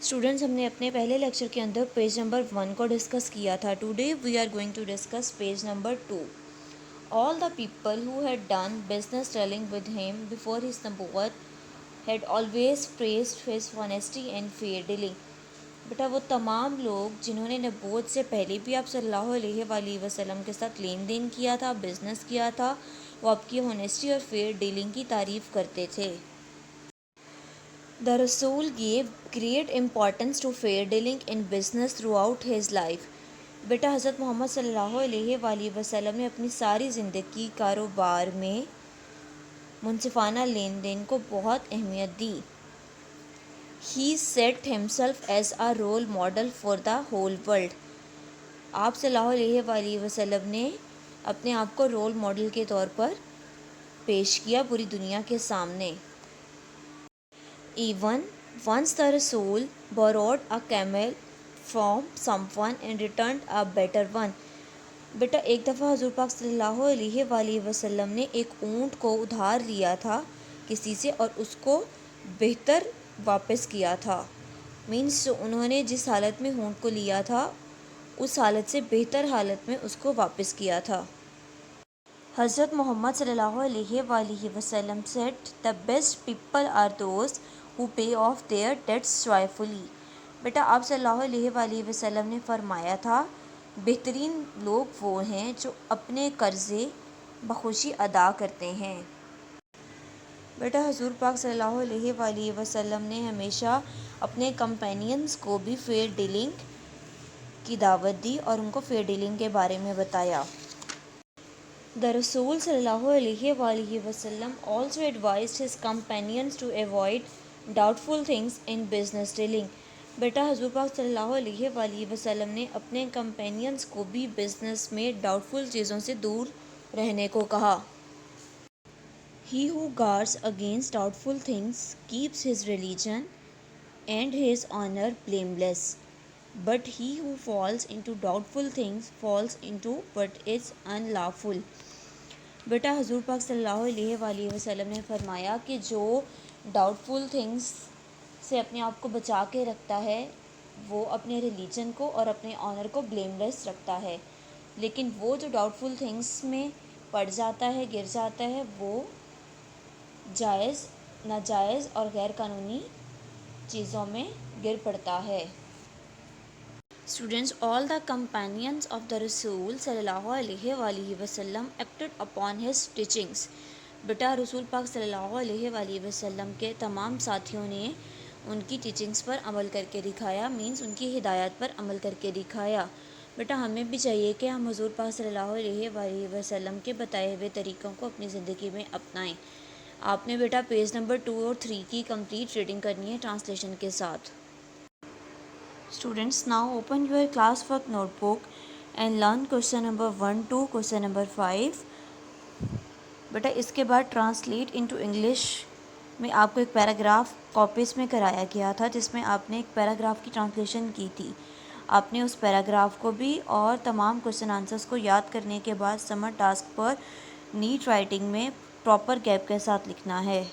Students, हमने अपने पहले लेक्चर के अंदर पेज नंबर 1 को डिस्कस किया था. Today we are going to discuss page number 2. All the people who had done business dealing with him before his nubuwwat had always praised his honesty and fair dealing. बेटा वो तमाम लोग जिन्होंने नबूवत से पहले भी आप सल्लल्लाहु अलैहि वसल्लम के साथ लेन देन किया था, बिज़नेस किया था, वो आपकी होनेस्टी और फेयर डीलिंग की तारीफ़ करते थे. The Rasul gave great importance to fair dealing in business throughout his life. बेटा हज़रत मोहम्मद सल्लल्लाहु अलैहि वसल्लम ने अपनी सारी ज़िंदगी कारोबार में मुनसिफाना लेन देन को बहुत अहमियत दी. He set himself as a role model for the whole world. आप सल्लल्लाहु अलैहि वसल्लम ने अपने आप को रोल मॉडल के तौर पर पेश किया पूरी दुनिया के सामने. Even once the Rasul borrowed a camel from someone and returned a better one. बेटा एक दफ़ा हज़ूर पाक सल्लल्लाहु अलैहि वसल्लम ने एक ऊँट को उधार लिया था किसी से और उसको बेहतर वापस किया था. मीन्स उन्होंने जिस हालत में ऊँट को लिया था उस हालत से बेहतर हालत में उसको वापस किया था. हज़रत मोहम्मद सल्लल्लाहु अलैहि वसल्लम said the best people are those who pay off their debts joyfully. बेटा आप सल्लल्लाहु अलैहि वसल्लम ने फरमाया था बेहतरीन लोग वो हैं जो अपने कर्ज़े बखुशी अदा करते हैं. बेटा हज़ूर पाक सल्लल्लाहु अलैहि वसल्लम ने हमेशा अपने कंपेनियंस को भी फेयर डीलिंग की दावत दी और उनको फेयर डीलिंग के बारे में बताया. The Rasul sallallahu alaihi wasallam also advised his companions to avoid doubtful things in business dealing. बेटा हज़ूर पाक सल्लल्लाहु अलैहि वसल्लम ने अपने कंपेनियंस को भी बिजनेस में डाउटफुल चीज़ों से दूर रहने को कहा. He who guards against doubtful things keeps his religion and his honor blameless. But he who falls into doubtful things falls into what is unlawful. बेटा हज़ूर पाक सल्लल्लाहु अलैहि वसल्लम ने फरमाया कि जो डाउटफुल थिंग्स से अपने आप को बचा के रखता है वो अपने रिलीजन को और अपने ऑनर को ब्लेमलेस रखता है, लेकिन वो जो डाउटफुल थिंग्स में पड़ जाता है, गिर जाता है, वो जायज़, नाजायज़ और गैर कानूनी चीज़ों में गिर पड़ता है. Students, all the companions of the Rasul sallallahu alaihi wasallam acted upon his teachings. बेटा रसूल पाक सल्लल्लाहु अलैहि वसल्लम के तमाम साथियों ने उनकी टीचिंग्स पर अमल करके दिखाया. मीन्स उनकी हिदायत पर अमल करके दिखाया. बेटा हमें भी चाहिए कि हम हुज़ूर पाक सल्लल्लाहु अलैहि वसल्लम के बताए हुए तरीक़ों को अपनी ज़िंदगी में अपनाएं. आपने बेटा पेज नंबर 2 और 3 की कंप्लीट रीडिंग करनी है ट्रांसलेशन के साथ. Students, now open your classwork notebook and learn question number 1 to question number 5. बेटा इसके बाद ट्रांसलेट इनटू इंग्लिश में आपको एक पैराग्राफ कॉपीज़ में कराया गया था जिसमें आपने एक पैराग्राफ की ट्रांसलेशन की थी. आपने उस पैराग्राफ को भी और तमाम क्वेश्चन आंसर्स को याद करने के बाद समर टास्क पर नीट राइटिंग में प्रॉपर गैप के साथ लिखना है.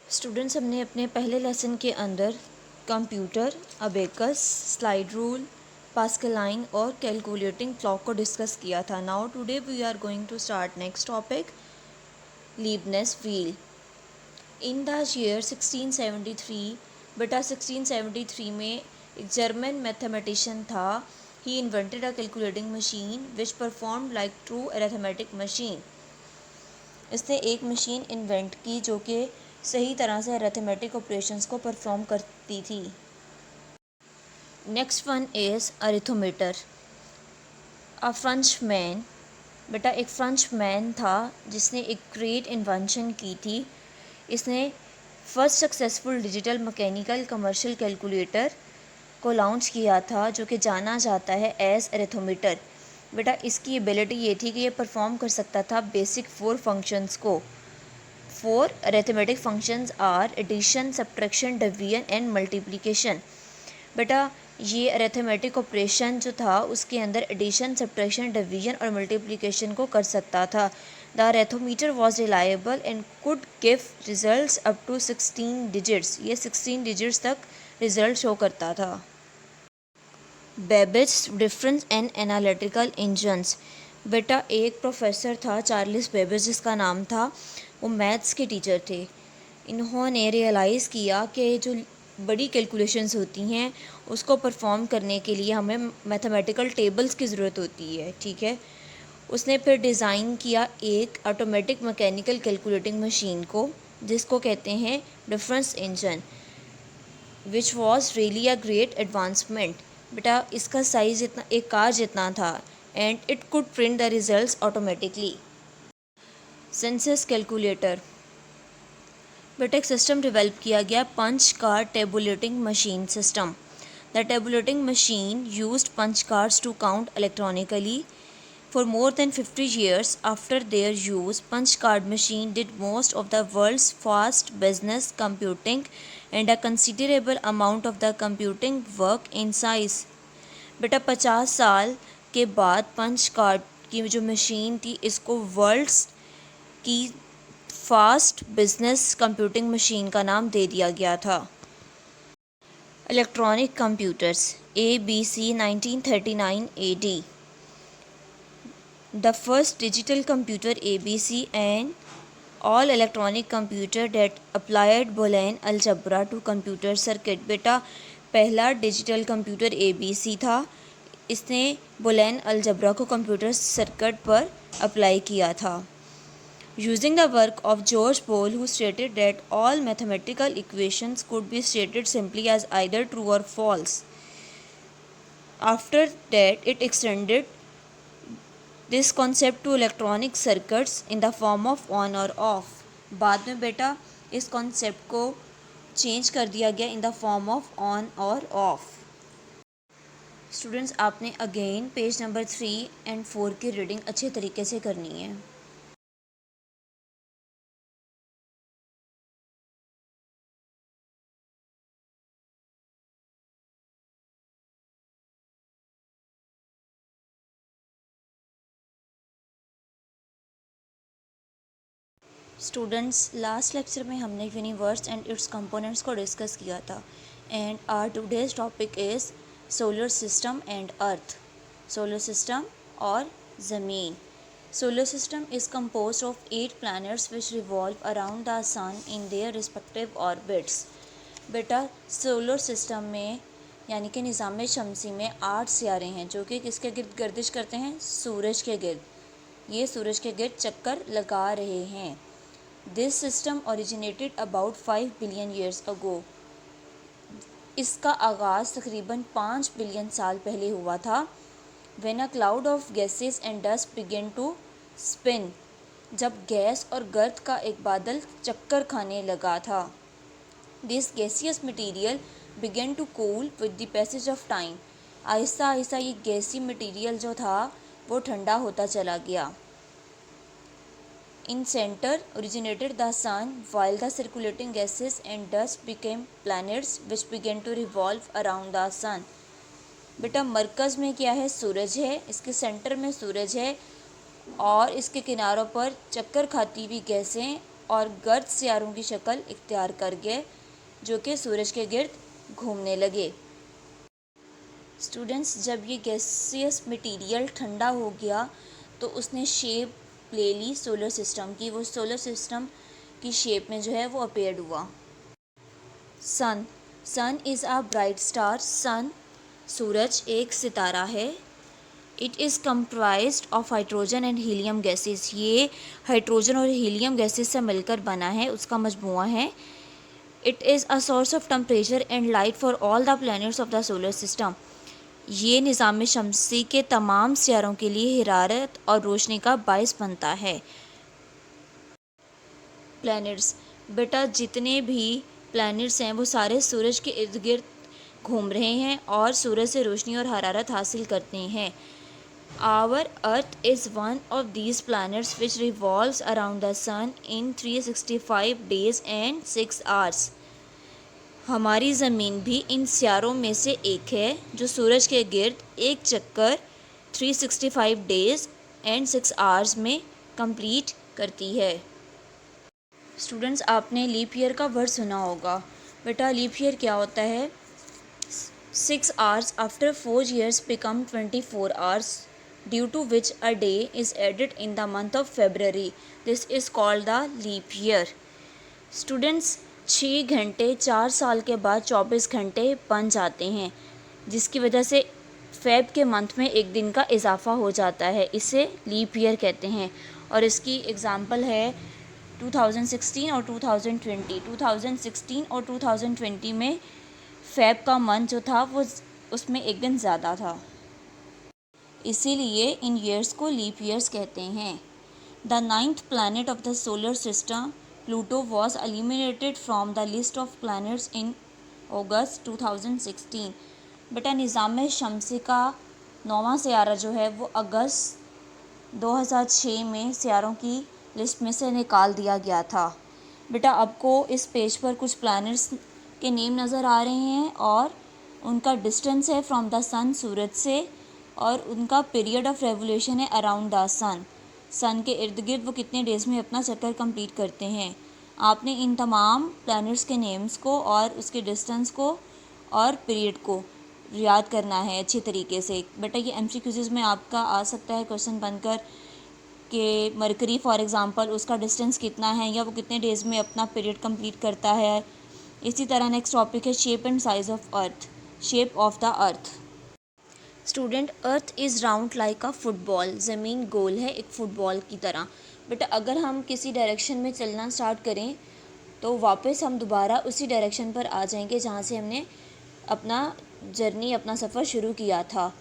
स्टूडेंट्स, हमने अपने पहले लेसन के अंदर computer, abacus, slide rule, Pascaline और कैलकुलेटिंग क्लॉक को डिस्कस किया था. Now today we are going to start next topic, Leibniz wheel. In the year 1673, बेटा 1673 में एक जर्मन मैथमेटिशियन था. He invented a calculating machine which perform like true arithmetic machine. इसने एक मशीन इन्वेंट की जो कि सही तरह से अरिथमेटिक ऑपरेशंस को परफॉर्म करती थी. Next one is arithmometer. A French man. बेटा एक फ्रेंच मैन था जिसने एक ग्रेट इन्वेंशन की थी. इसने first successful digital mechanical commercial calculator को लॉन्च किया था जो कि जाना जाता है एज अरिथोमीटर. बेटा इसकी एबिलिटी ये थी कि ये परफॉर्म कर सकता था बेसिक 4 फंक्शंस को. 4 arithmetic functions are addition, subtraction, division and multiplication. बेटा ये अरिथमेटिक ऑपरेशन जो था उसके अंदर एडिशन, सब्ट्रैक्शन, डिवीजन और मल्टीप्लिकेशन को कर सकता था। The arithmometer was reliable and could give results up to 16 digits. ये 16 डिजिट्स तक रिजल्ट शो करता था। Babbage difference and analytical engines. बेटा एक प्रोफेसर था चार्ल्स बेबेज जिसका नाम था, वो मैथ्स के टीचर थे। इन्होंने रियलाइज़ किया कि जो बड़ी कैलकुलेशंस होती हैं उसको परफॉर्म करने के लिए हमें मैथमेटिकल टेबल्स की ज़रूरत होती है, ठीक है। उसने फिर डिज़ाइन किया एक ऑटोमेटिक मैकेनिकल कैलकुलेटिंग मशीन को जिसको कहते हैं difference engine, which was really a great advancement. बेटा इसका साइज़ इतना एक कार जितना था and it could print the results automatically. Census calculator. बेटा एक सिस्टम डेवलप किया गया punch card tabulating machine system. The tabulating machine used punch cards to count electronically. For more than 50 years after their use, punch card machine did most of the world's fast business computing and a considerable amount of the computing work in size. बेटा 50 साल के बाद punch card की जो machine थी इसको world's की fast business computing machine का नाम दे दिया गया था। Electronic computers ABC 1939 AD। The first digital computer ABC and all electronic computer that applied Boolean algebra to computer circuit। बेटा पहला डिजिटल कंप्यूटर ABC था, इसने Boolean अलजबरा को कंप्यूटर सर्किट पर अप्लाई किया था। Using the work of George Boole, who stated that all mathematical equations could be stated simply as either true or false. After that, it extended this concept to electronic circuits in the form of on और off. बाद में बेटा इस concept को change कर दिया गया इन the form of on और ऑफ। स्टूडेंट्स आपने अगेन पेज नंबर 3 एंड 4 की रीडिंग अच्छे तरीके से करनी है। स्टूडेंट्स लास्ट लेक्चर में हमने यूनिवर्स एंड इट्स कंपोनेंट्स को डिस्कस किया था and our today's topic is solar system and earth. Solar system और ज़मीन। Solar system is composed of 8 planets which revolve around the sun in their respective orbits। बेटा solar system में यानी कि निज़ाम शमसी में 8 सियारे हैं जो कि किसके गिर्द गर्दिश करते हैं, सूरज के गिर्द। ये सूरज के गिर्द चक्कर लगा रहे हैं। This system originated about 5 billion years ago. इसका आगाज़ तकरीबन 5 बिलियन साल पहले हुआ था। When a cloud of gases and dust begin to spin, जब गैस और गर्द का एक बादल चक्कर खाने लगा था। This gaseous material began to cool with the passage of time. आहिस्ता आहिस्ता ये गैसी मटीरियल जो था वो ठंडा होता चला गया। In center originated the sun, while the circulating gases and dust became planets which began to revolve around the sun। बेटा मरकज़ में क्या है, सूरज है, इसके सेंटर में सूरज है और इसके किनारों पर चक्कर खाती हुई गैसें और गर्द सियारों की शक्ल इख्तियार कर गए जो कि सूरज के गिर्द घूमने लगे। स्टूडेंट्स जब ये गैसियस मटीरियल ठंडा हो गया तो उसने शेप ले ली सोलर सिस्टम की। वो सोलर सिस्टम की शेप में जो है वो अपेयर्ड हुआ। सन इज़ अ ब्राइट स्टार। सन सूरज एक सितारा है। It is comprised of hydrogen and helium gases. ये हाइड्रोजन और हीलियम गैसेस से मिलकर बना है, उसका मजमुआ है। It is a source of temperature and light for all the planets of the solar system. ये निज़ाम शमसी के तमाम सियारों के लिए हरारत और रोशनी का बायस बनता है। प्लैनेट्स बेटा जितने भी प्लैनेट्स हैं वो सारे सूरज के इर्द गिर्द घूम रहे हैं और सूरज से रोशनी और हरारत हासिल करते हैं। Our Earth is one of these planets which revolves around the Sun in 365 days and 6 hours. हमारी ज़मीन भी इन सियारों में से एक है जो सूरज के गिर्द एक चक्कर 365 डेज एंड 6 आवर्स में कंप्लीट करती है। स्टूडेंट्स, आपने लीप ईयर का वर्ड सुना होगा। बेटा लीप ईयर क्या होता है? 6 hours after 4 years become 24 hours, due to which a day is added in the month of February. This is called the leap year. Students, 6 घंटे 4 साल के बाद 24 घंटे बन जाते हैं, जिसकी वजह से फेब के मंथ में एक दिन का इजाफा हो जाता है। इसे लीप ईयर कहते हैं। और इसकी एग्ज़ाम्पल है 2016 और 2020। 2016 और 2020 में फेब का मंथ जो था वो उसमें एक दिन ज़्यादा था, इसीलिए इन ईयर्स को लीप ईयर्स कहते हैं। The 9th planet of the solar system, Pluto, was eliminated from the list of planets in August 2016. बेटा निज़ाम शमसी का 9वां सियारा जो है वो अगस्त 2006 में सियारों की लिस्ट में से निकाल दिया गया था। बेटा आपको इस पेज पर कुछ प्लैनेट्स के नेम नज़र आ रहे हैं और उनका डिस्टेंस है फ्रॉम द सन, सूरज से, और उनका पीरियड ऑफ रेवोल्यूशन है अराउंड द सन। सन के इर्द गिर्द वो कितने डेज़ में अपना चक्कर कंप्लीट करते हैं। आपने इन तमाम प्लैनेट्स के नेम्स को और उसके डिस्टेंस को और पीरियड को याद करना है अच्छी तरीके से। बेटा ये MCQs में आपका आ सकता है क्वेश्चन बनकर कि मरकरी फॉर एग्ज़ाम्पल उसका डिस्टेंस कितना है या वो कितने डेज़ में अपना पीरियड कंप्लीट करता है। इसी तरह नेक्स्ट टॉपिक है shape and size of earth, shape of the earth. Student, earth is round like a football. ज़मीन गोल है एक फ़ुटबॉल की तरह। बेटा अगर हम किसी डायरेक्शन में चलना स्टार्ट करें तो वापस हम दोबारा उसी डायरेक्शन पर आ जाएंगे जहाँ से हमने अपना जर्नी, अपना सफ़र शुरू किया था,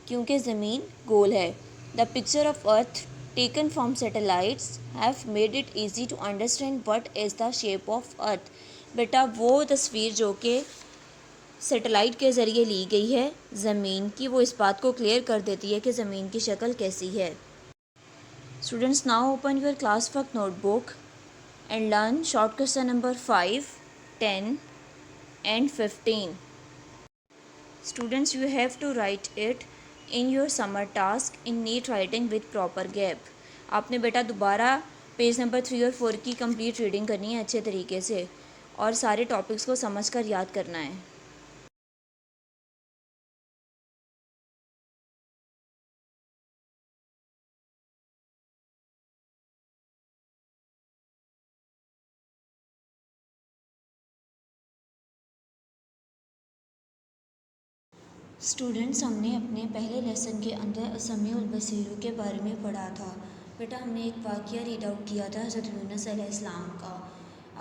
क्योंकि ज़मीन गोल है। The picture of earth taken from satellites have made it easy to understand what is the shape of earth. बेटा वो तस्वीर जो कि सैटेलाइट के ज़रिए ली गई है ज़मीन की, वो इस बात को क्लियर कर देती है कि ज़मीन की शक्ल कैसी है। Students, now open your class work notebook and learn short question number 5, 10 and 15. Students, you have to write it in your summer task in neat writing with proper gap. आपने बेटा दोबारा पेज नंबर 3 और 4 की complete reading करनी है अच्छे तरीके से और सारे टॉपिक्स को समझकर याद करना है। स्टूडेंट्स, हमने अपने पहले लेसन के अंदर असमिउल बसीर के बारे में पढ़ा था। बेटा हमने एक वाक़या रीड आउट किया था हज़रत यूनुस अलैहिस्सलाम का।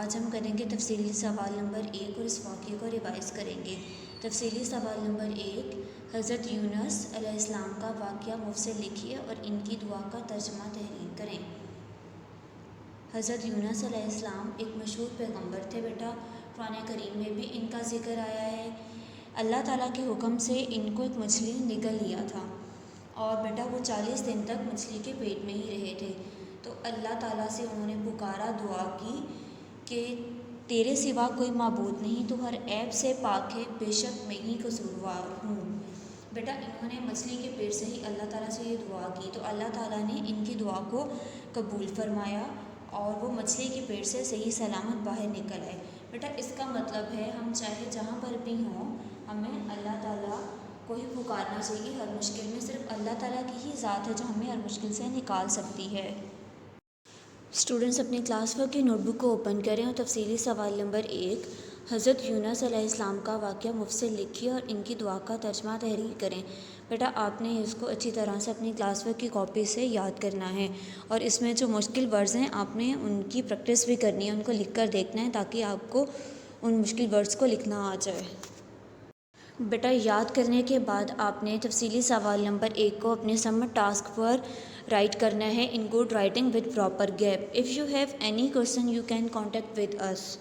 आज हम करेंगे तफसीली सवाल नंबर 1 और इस वाक़े को रिवाइज़ करेंगे। तफसीली सवाल नंबर 1, हज़रत यूनुस अलैहिस्सलाम का वाक़या मुझसे लिखिए और इनकी दुआ का तर्जुमा तहरीर करें। हज़रत यूनुस अलैहिस्सलाम एक मशहूर पैगंबर थे। बेटा कुरान करीम में भी इनका ज़िक्र आया है। अल्लाह ताला के हुक्म से इनको एक मछली निगल लिया था और बेटा वो 40 दिन तक मछली के पेट में ही रहे थे। तो अल्लाह ताला से उन्होंने पुकारा, दुआ की कि तेरे सिवा कोई माबूद नहीं, तो हर ऐब से पाक है, बेशक मैं ही कसूरवार हूँ। बेटा इन्होंने मछली के पेट से ही अल्लाह ताला से ये दुआ की, तो अल्लाह ताला ने इनकी दुआ को कबूल फरमाया और वो मछली के पेट से सही सलामत बाहर निकल आए। बेटा इसका मतलब है हम चाहे जहाँ पर भी हों, हमें अल्लाह ताला को ही पुकारना चाहिए हर मुश्किल में। सिर्फ अल्लाह ताला की ही ज़ात है जो हमें हर मुश्किल से निकाल सकती है। स्टूडेंट्स, अपने क्लास वर्क की नोटबुक को ओपन करें और तफसीली सवाल नंबर 1, हज़रत यूनुस अलैहिस्सलाम का वाक़या मुझसे लिखिए और इनकी दुआ का तर्जुमा तहरीर करें। बेटा आपने इसको अच्छी तरह से अपनी क्लास वर्क की कॉपी से याद करना है और इसमें जो मुश्किल वर्ड्स हैं आपने उनकी प्रैक्टिस भी करनी है, उनको लिख कर देखना है ताकि आपको उन मुश्किल वर्ड्स को लिखना आ जाए। बेटा याद करने के बाद आपने तफसीली सवाल नंबर 1 को अपने समर टास्क पर राइट करना है in good writing with proper gap. If you have any question you can contact with us.